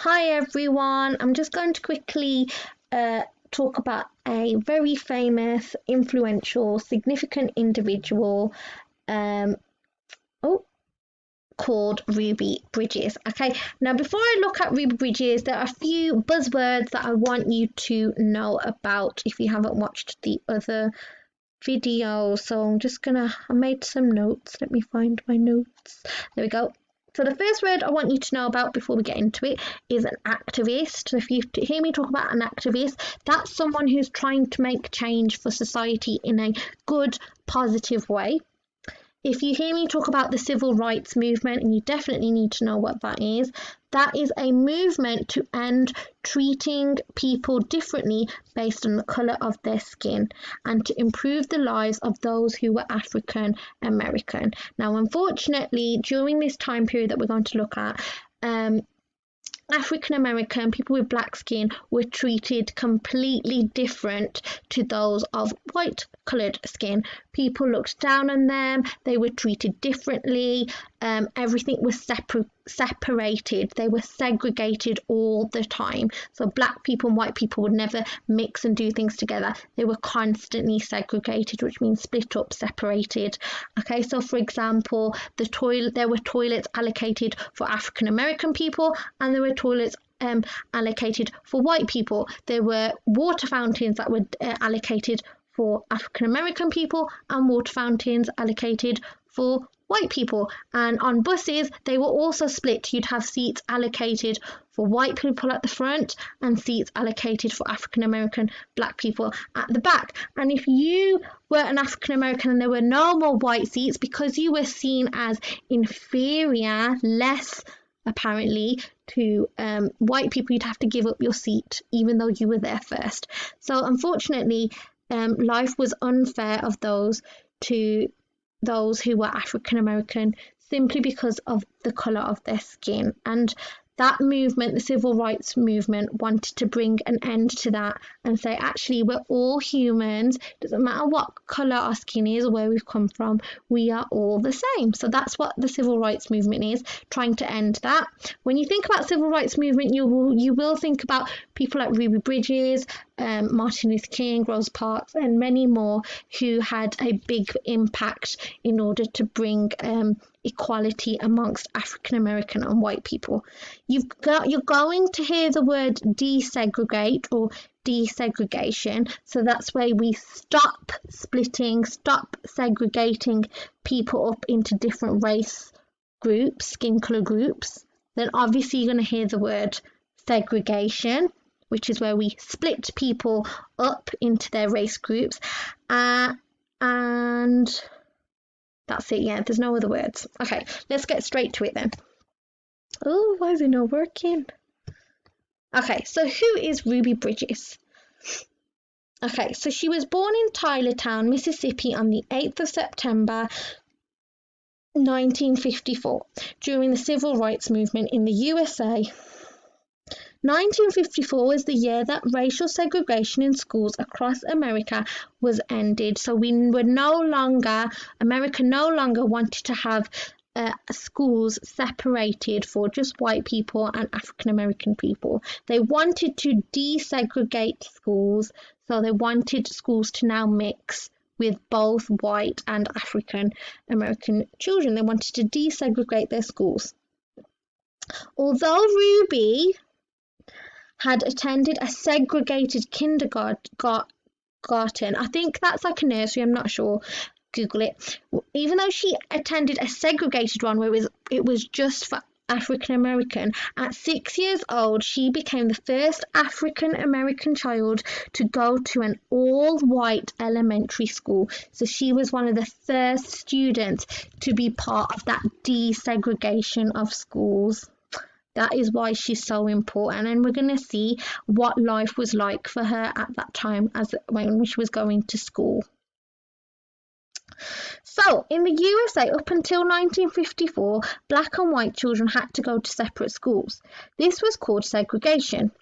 Hi everyone, I'm just going to quickly talk about a very famous, influential, significant individual um, called Ruby Bridges. Okay, now before I look at Ruby Bridges, there are a few buzzwords that I want you to know about if you haven't watched the other video. So I made some notes. Let me find my notes. There we go. So the first word I want you to know about before we get into it is an activist. So if you hear me talk about an activist, that's someone who's trying to make change for society in a good, positive way. If you hear me talk about the civil rights movement, and you definitely need to know what that is a movement to end treating people differently based on the colour of their skin and to improve the lives of those who were African American. Now, unfortunately, during this time period that we're going to look at, African American people with black skin were treated completely different to those of white coloured skin. People looked down on them, they were treated differently, everything was separated, they were segregated all the time. So black people and white people would never mix and do things together. They were constantly segregated, which means split up, separated. Okay, so for example, there were toilets allocated for African American people and there were toilets allocated for white people. There were water fountains that were allocated for African American people and water fountains allocated for white people. And on buses, they were also split. You'd have seats allocated for white people at the front and seats allocated for African American black people at the back. And if you were an African American and there were no more white seats, because you were seen as inferior, less apparently to white people, you'd have to give up your seat even though you were there first. So unfortunately, life was unfair of those who were African American simply because of the colour of their skin. And that movement, the civil rights movement, wanted to bring an end to that and say, actually, we're all humans. Doesn't matter what colour our skin is or where we've come from, we are all the same. So that's what the civil rights movement is, trying to end that. When you think about civil rights movement, you will think about people like Ruby Bridges, Martin Luther King, Rosa Parks, and many more who had a big impact in order to bring equality amongst African American and white people. You're going to hear the word desegregate or desegregation. So that's where we stop splitting, stop segregating people up into different race groups, skin colour groups. Then obviously you're going to hear the word segregation, which is where we split people up into their race groups. And that's it, yeah, there's no other words. Okay, let's get straight to it then. Oh, why is it not working? Okay, so who is Ruby Bridges? Okay, so she was born in Tylertown, Mississippi on the 8th of September 1954 during the civil rights movement in the USA. 1954 was the year that racial segregation in schools across America was ended. So America no longer wanted to have schools separated for just white people and African American people. They wanted to desegregate schools, so they wanted schools to now mix with both white and African American children. They wanted to desegregate their schools. Although Ruby had attended a segregated kindergarten, I think that's like a nursery, I'm not sure, Google it. Even though she attended a segregated one where it was just for African American, at 6 years old she became the first African American child to go to an all-white elementary school. So she was one of the first students to be part of that desegregation of schools. That is why she's so important, and we're going to see what life was like for her at that time when she was going to school. So, in the USA, up until 1954, black and white children had to go to separate schools. This was called segregation.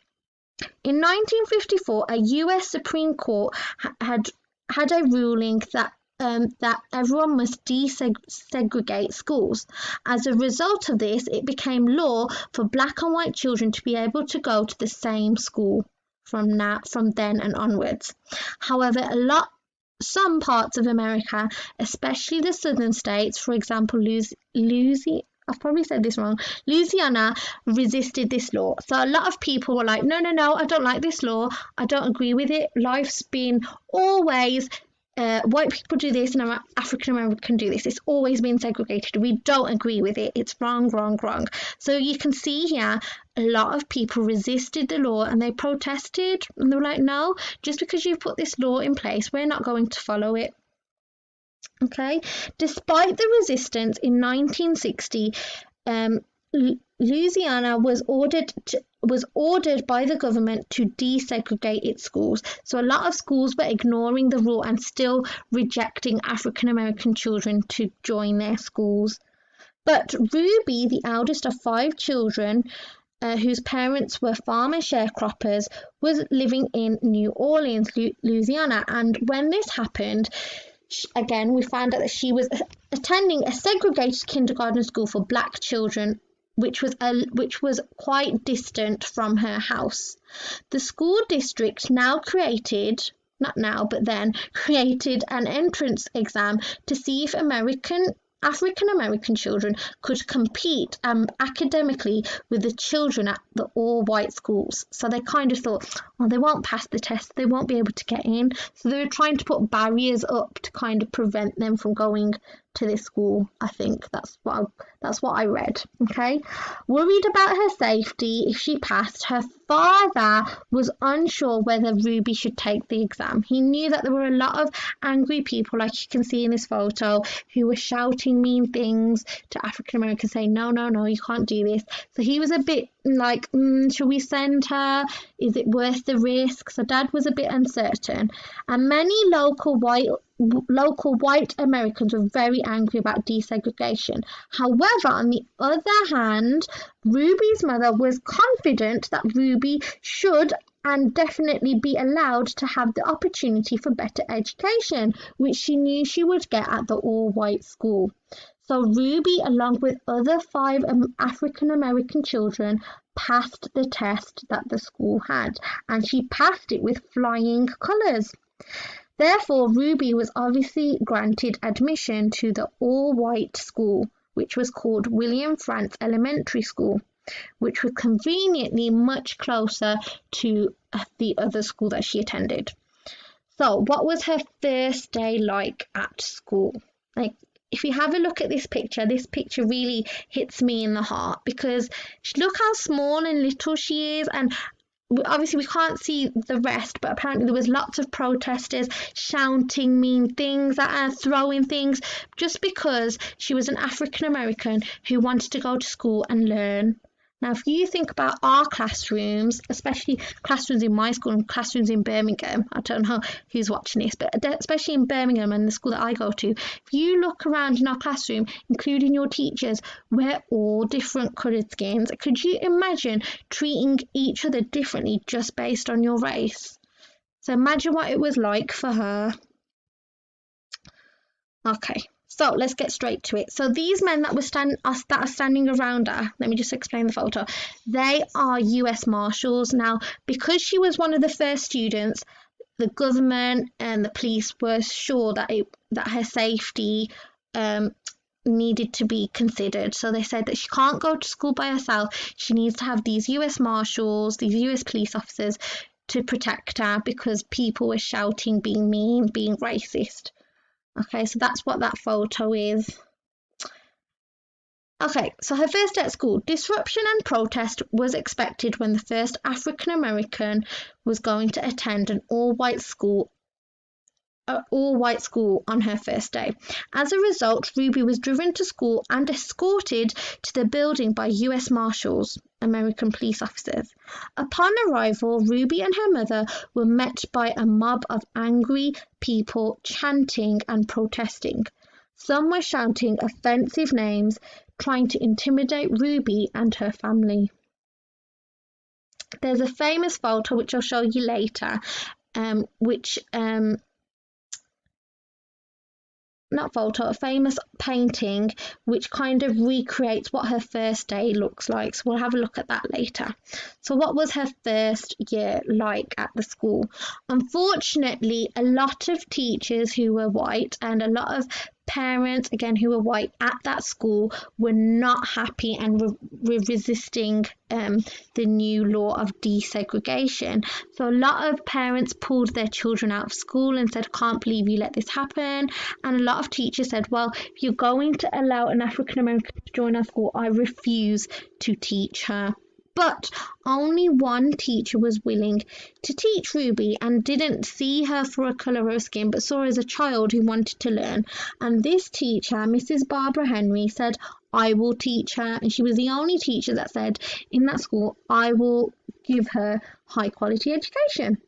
In 1954, a US Supreme Court had a ruling that that everyone must desegregate schools. As a result of this, it became law for black and white children to be able to go to the same school from then and onwards. However, some parts of America, especially the southern states, for example, I've probably said this wrong, Louisiana, resisted this law. So a lot of people were like, no, I don't like this law. I don't agree with it. Life's been always white people do this and African American do this. It's always been segregated. We don't agree with it. It's wrong. So you can see here a lot of people resisted the law and they protested and they were like, no, just because you've put this law in place, we're not going to follow it. Okay, despite the resistance in 1960, Louisiana was ordered by the government to desegregate its schools. So a lot of schools were ignoring the rule and still rejecting African American children to join their schools. But Ruby, the eldest of 5 children, whose parents were farmer sharecroppers, was living in New Orleans, Louisiana. And when this happened, again, we found out that she was attending a segregated kindergarten school for black children, which was quite distant from her house. The school district created an entrance exam to see if African American children could compete academically with the children at the all-white schools. So they kind of thought, well, they won't pass the test, they won't be able to get in. So they were trying to put barriers up to kind of prevent them from going to this school. I think that's what I read. Okay, worried about her safety if she passed, her father was unsure whether Ruby should take the exam. He knew that there were a lot of angry people, like you can see in this photo, who were shouting mean things to African Americans, saying, no, you can't do this. So he was a bit like, should we send her? Is it worth the risk? So Dad was a bit uncertain. And many local white Americans were very angry about desegregation. However, on the other hand, Ruby's mother was confident that Ruby should and definitely be allowed to have the opportunity for better education, which she knew she would get at the all-white school. So Ruby, along with other 5 African American children, passed the test that the school had, and she passed it with flying colours. Therefore, Ruby was obviously granted admission to the all-white school, which was called William Frantz Elementary School, which was conveniently much closer to the other school that she attended. So, what was her first day like at school? Like, if you have a look at this picture really hits me in the heart, because look how small and little she is, and obviously we can't see the rest, but apparently there was lots of protesters shouting mean things at her, throwing things, just because she was an African American who wanted to go to school and learn. Now, if you think about our classrooms, especially classrooms in my school and classrooms in Birmingham, I don't know who's watching this, but especially in Birmingham and the school that I go to, if you look around in our classroom, including your teachers, we're all different coloured skins. Could you imagine treating each other differently just based on your race? So imagine what it was like for her. Okay. So let's get straight to it. So these men that are standing around her, let me just explain the photo. They are US Marshals. Now, because she was one of the first students, the government and the police were sure that her safety needed to be considered. So they said that she can't go to school by herself. She needs to have these US Marshals, these US police officers to protect her, because people were shouting, being mean, being racist. Okay, so that's what that photo is. Okay, so her first day at school. Disruption and protest was expected when the first African American was going to attend an all-white school on her first day. As a result, Ruby was driven to school and escorted to the building by US Marshals, American police officers. Upon arrival, Ruby and her mother were met by a mob of angry people chanting and protesting. Some were shouting offensive names, trying to intimidate Ruby and her family. There's a famous photo, which I'll show you later, which a famous painting which kind of recreates what her first day looks like. So we'll have a look at that later. So what was her first year like at the school? Unfortunately, a lot of teachers who were white and a lot of parents, again, who were white at that school were not happy and were resisting the new law of desegregation. So a lot of parents pulled their children out of school and said, can't believe you let this happen. And a lot of teachers said, well, if you're going to allow an African American to join our school, I refuse to teach her. But only one teacher was willing to teach Ruby and didn't see her for a colour of skin, but saw her as a child who wanted to learn. And this teacher, Mrs. Barbara Henry, said, I will teach her. And she was the only teacher that said in that school, I will give her high quality education.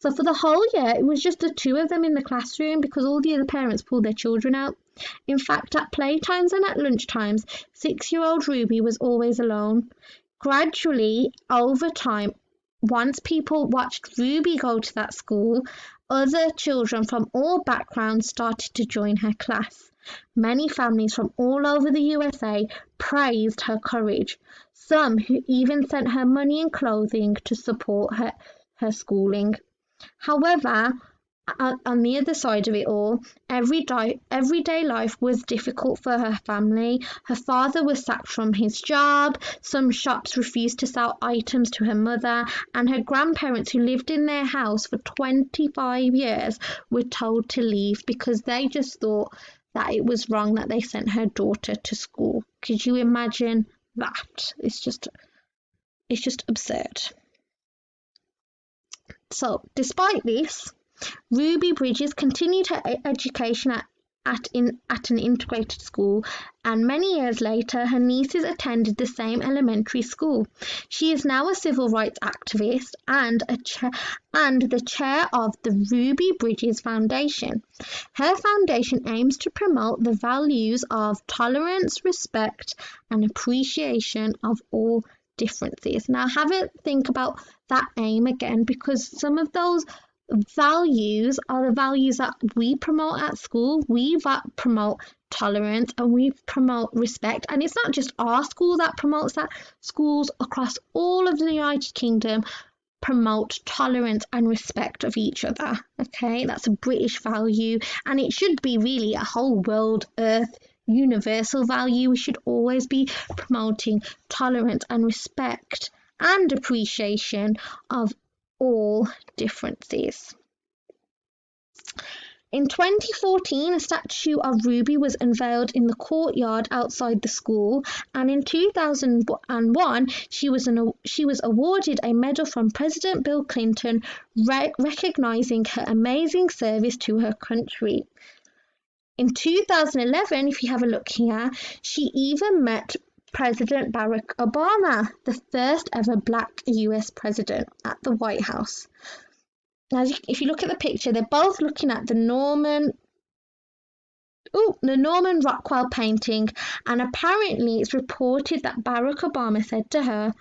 So for the whole year, it was just the two of them in the classroom because all the other parents pulled their children out. In fact, at playtimes and at lunchtimes, 6-year-old Ruby was always alone. Gradually, over time, once people watched Ruby go to that school, other children from all backgrounds started to join her class. Many families from all over the USA praised her courage, some who even sent her money and clothing to support her schooling. However, on the other side of it all, everyday life was difficult for her family. Her father was sacked from his job, some shops refused to sell items to her mother, and her grandparents, who lived in their house for 25 years, were told to leave because they just thought that it was wrong that they sent her daughter to school. Could you imagine that? It's just absurd. So, despite this, Ruby Bridges continued her education at an integrated school, and many years later, her nieces attended the same elementary school. She is now a civil rights activist and the chair of the Ruby Bridges Foundation. Her foundation aims to promote the values of tolerance, respect, and appreciation of all differences. Now, have a think about that aim again, because some of those values are the values that we promote at school. We promote tolerance and we promote respect, and it's not just our school that promotes that. Schools across all of the United Kingdom promote tolerance and respect of each other. Okay, that's a British value, and it should be really a whole world, earth, universal value. We should always be promoting tolerance and respect and appreciation of all differences. In 2014, a statue of Ruby was unveiled in the courtyard outside the school, and in 2001, she was awarded a medal from President Bill Clinton, recognizing her amazing service to her country. In 2011, if you have a look here, she even met President Barack Obama, the first ever Black US president, at the White House. Now, if you look at the picture, they're both looking at the Norman Rockwell painting, and apparently it's reported that Barack Obama said to her,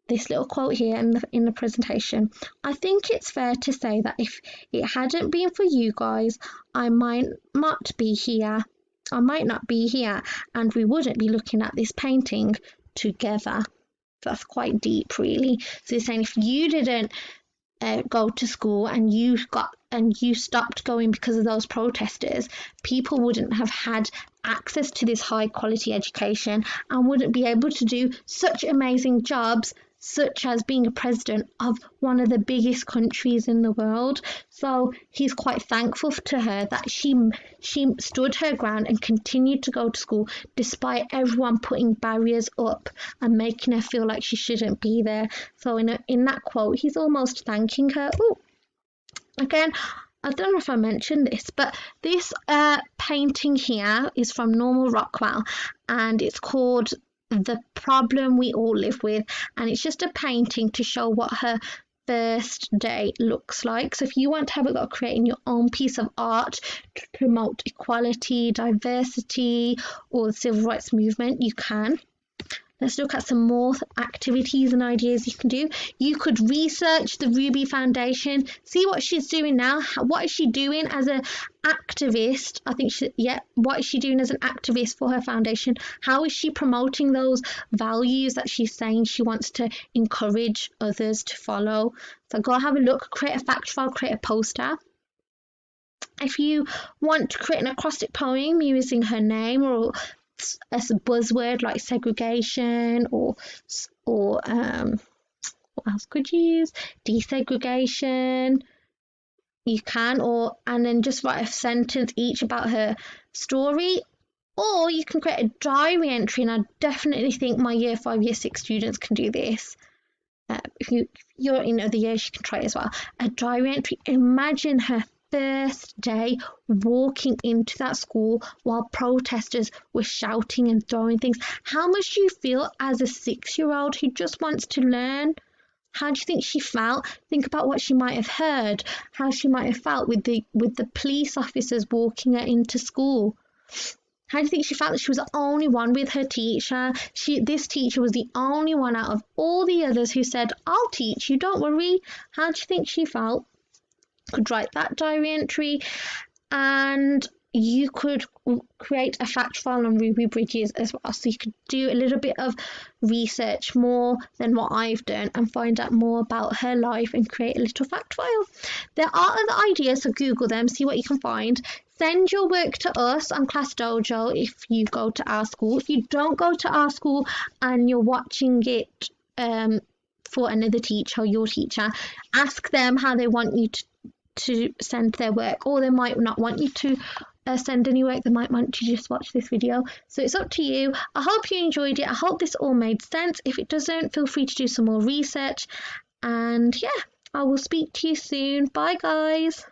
this little quote here in the presentation, I think it's fair to say that if it hadn't been for you guys, I might not be here, and we wouldn't be looking at this painting together. That's quite deep, really. So he's saying if you didn't go to school and you stopped going because of those protesters, people wouldn't have had access to this high quality education and wouldn't be able to do such amazing jobs, such as being a president of one of the biggest countries in the world. So he's quite thankful to her that she stood her ground and continued to go to school despite everyone putting barriers up and making her feel like she shouldn't be there. So in that quote, he's almost thanking her. Ooh, again, I don't know if I mentioned this, but this painting here is from Norman Rockwell, and it's called The Problem We All Live With, and it's just a painting to show what her first day looks like. So if you want to have a go at creating your own piece of art to promote equality, diversity, or the civil rights movement, you can. Let's look at some more activities and ideas you can do. You could research the Ruby Foundation, see what she's doing now. What is she doing as an activist? What is she doing as an activist for her foundation? How is she promoting those values that she's saying she wants to encourage others to follow? So go have a look, create a fact file, create a poster. If you want to create an acrostic poem using her name or a buzzword like segregation or what else could you use? Desegregation. You can, and then just write a sentence each about her story, or you can create a diary entry. And I definitely think my year 5, year 6 students can do this. If you're in other years, you can try it as well. A diary entry. Imagine her first day walking into that school while protesters were shouting and throwing things. How much do you feel as a 6-year-old who just wants to learn? How do you think she felt? Think about what she might have heard, how she might have felt with the police officers walking her into school. How do you think she felt that she was the only one with her teacher? This teacher was the only one out of all the others who said, "I'll teach you, don't worry." How do you think she felt? Could write that diary entry, and you could create a fact file on Ruby Bridges as well. So you could do a little bit of research, more than what I've done, and find out more about her life and create a little fact file. There are other ideas, so Google them, see what you can find. Send your work to us on Class Dojo if you go to our school. If you don't go to our school and you're watching it for another teacher or your teacher, ask them how they want you to send their work, or they might not want you to send any work. They might want to just watch this video, so it's up to you. I hope you enjoyed it. I hope this all made sense. If it doesn't, feel free to do some more research, and yeah, I will speak to you soon. Bye guys.